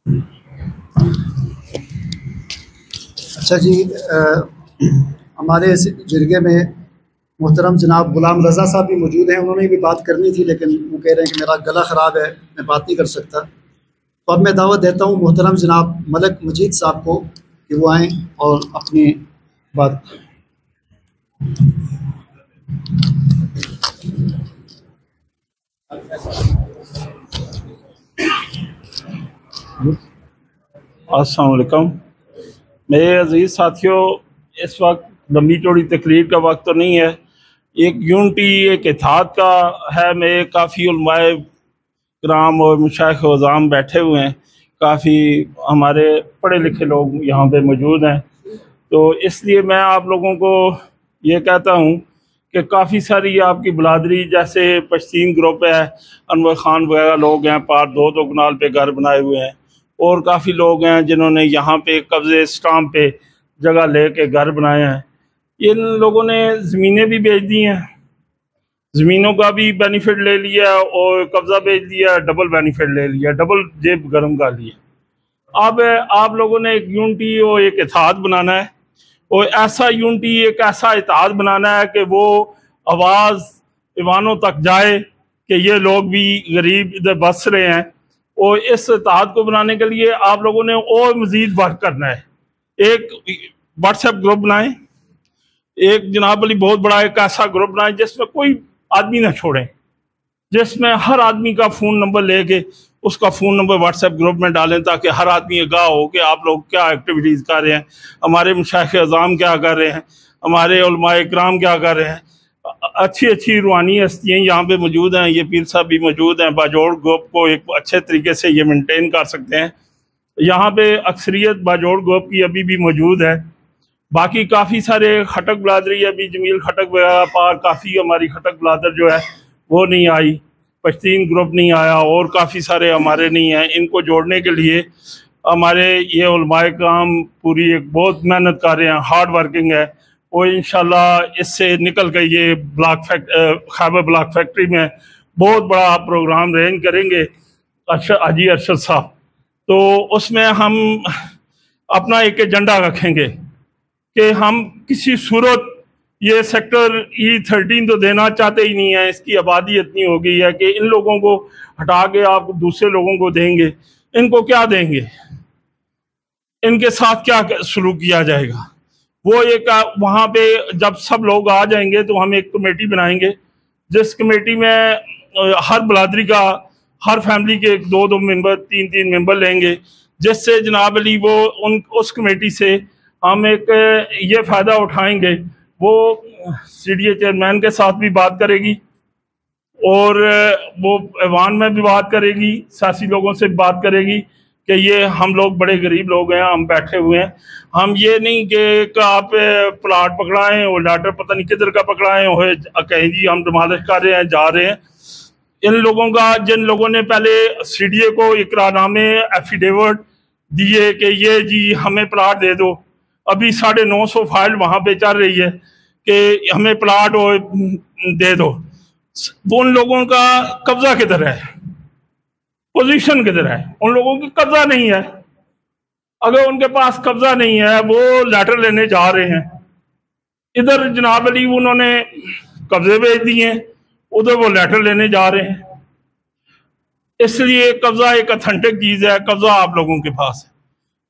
अच्छा जी, हमारे इस जिरगे में मोहतरम जनाब गुलाम रज़ा साहब भी मौजूद हैं। उन्होंने भी बात करनी थी, लेकिन वो कह रहे हैं कि मेरा गला ख़राब है, मैं बात नहीं कर सकता। तो अब मैं दावत देता हूँ मोहतरम जनाब मलक मजीद साहब को कि वो आएँ और अपनी बात। अस्सलाम वालेकुम मेरे अजीज़ साथियों, इस वक्त लंबी चौड़ी तकरीर का वक्त तो नहीं है। एक यूनिटी, एक इत्तेहाद का है। मेरे काफ़ी उलमाए किराम और मशाइख वज़ाम बैठे हुए हैं, काफ़ी हमारे पढ़े लिखे लोग यहाँ पे मौजूद हैं। तो इसलिए मैं आप लोगों को ये कहता हूँ कि काफ़ी सारी आपकी बिरादरी, जैसे पश्तीन ग्रुप है, अनवर ख़ान वगैरह लोग हैं, पार दो कनाल पे घर बनाए हुए हैं, और काफ़ी लोग हैं जिन्होंने यहाँ पे कब्ज़े स्टाम्प पे जगह ले के घर बनाए हैं। इन लोगों ने ज़मीनें भी बेच दी हैं, ज़मीनों का भी बेनिफिट ले लिया और कब्ज़ा बेच दिया, डबल बेनिफिट ले लिया, डबल जेब गर्म कर लिया। अब आप लोगों ने एक यूनिटी और एक इत्तेहाद बनाना है, और ऐसा यूनिटी, एक ऐसा इत्तेहाद बनाना है कि वो आवाज़ ईवानों तक जाए कि ये लोग भी गरीब इधर बस रहे हैं। और इस इत्तेहाद को बनाने के लिए आप लोगों ने और मज़ीद वर्क करना है। एक व्हाट्सएप ग्रुप बनाएं, एक जनाब वाली बहुत बड़ा एक ऐसा ग्रुप बनाएं जिसमें कोई आदमी ना छोड़ें, जिसमें हर आदमी का फ़ोन नंबर लेके उसका फ़ोन नंबर व्हाट्सएप ग्रुप में डालें, ताकि हर आदमी आगाह हो कि आप लोग क्या एक्टिविटीज़ कर रहे हैं, हमारे मशाइख अज़ाम क्या कर रहे हैं, हमारे उलमाए इकराम क्या कर रहे हैं। अच्छी अच्छी रूहानी हस्तियाँ यहाँ पे मौजूद हैं, ये पीर साहब भी मौजूद हैं, बाजोड़ ग्रुप को एक अच्छे तरीके से ये मेंटेन कर सकते हैं। यहाँ पे अक्सरियत बाजोड़ ग्रुप की अभी भी मौजूद है। बाकी काफ़ी सारे खटक बलादरी, अभी जमील खटक वगैरह पार काफ़ी हमारी खटक बलादर जो है वो नहीं आई, पश्तीन ग्रुप नहीं आया, और काफ़ी सारे हमारे नहीं हैं। इनको जोड़ने के लिए हमारे ये उलमाए काम पूरी एक बहुत मेहनत कर रहे हैं, हार्ड वर्किंग है। और इंशाल्लाह इससे निकल कर ये खैबर ब्लॉक फैक्ट्री में बहुत बड़ा प्रोग्राम अरेंज करेंगे हाजी अरशद साहब। तो उसमें हम अपना एक एजेंडा रखेंगे कि हम किसी सूरत ये सेक्टर E13 तो देना चाहते ही नहीं है। इसकी आबादी इतनी हो गई है कि इन लोगों को हटा के आप दूसरे लोगों को देंगे, इनको क्या देंगे, इनके साथ क्या शुरू किया जाएगा। वो एक वहाँ पे जब सब लोग आ जाएंगे तो हम एक कमेटी बनाएंगे, जिस कमेटी में हर बिरादरी का, हर फैमिली के दो दो मेंबर, तीन तीन मेंबर लेंगे, जिससे जनाब अली वो उस कमेटी से हम एक ये फ़ायदा उठाएंगे। वो CDA चेयरमैन के साथ भी बात करेगी, और वो ऐवान में भी बात करेगी, सियासी लोगों से बात करेगी कि ये हम लोग बड़े गरीब लोग हैं, हम बैठे हुए हैं। हम ये नहीं कि आप प्लाट पकड़ाएं और लेटर पता नहीं किधर का पकड़ाएं और कहें जी हम डिमॉलिश कर रहे हैं, जा रहे हैं। इन लोगों का, जिन लोगों ने पहले CDA को इकरारनामे एफिडेविट दिए कि ये जी हमें प्लाट दे दो, अभी 950 फाइल वहाँ पे चल रही है कि हमें प्लाट दे दो, उन लोगों का कब्जा किधर है, पोजीशन किधर है? उन लोगों की कब्जा नहीं है। अगर उनके पास कब्जा नहीं है, वो लेटर लेने जा रहे हैं, इधर जनाब अली उन्होंने कब्जे भेज दिए हैं, उधर वो लेटर लेने जा रहे हैं। इसलिए कब्जा एक अथेंटिक चीज है, कब्जा आप लोगों के पास है।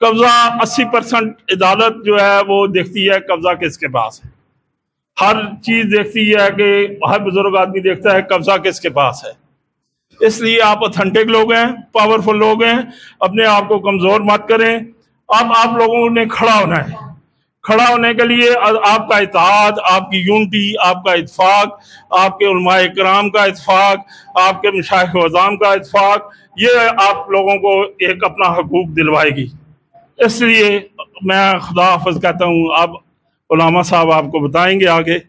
कब्जा 80% अदालत जो है वो देखती है कब्जा किसके पास है, हर चीज देखती है कि हर बुजुर्ग आदमी देखता है कब्जा किसके पास है। इसलिए आप ऑथेंटिक लोग हैं, पावरफुल लोग हैं, अपने आप को कमजोर मत करें। अब आप लोगों ने खड़ा होना है। खड़ा होने के लिए आपका इत्तेहाद, आपकी यूनिटी, आपका इत्तेफाक, आपके उलमाए इकराम का इत्तेफाक, आपके मशाइख वज़ाम का इत्तेफाक, ये आप लोगों को एक अपना हकूक दिलवाएगी। इसलिए मैं खुदा हाफ़िज़ कहता हूँ। अब उलामा साहब आपको बताएंगे आगे।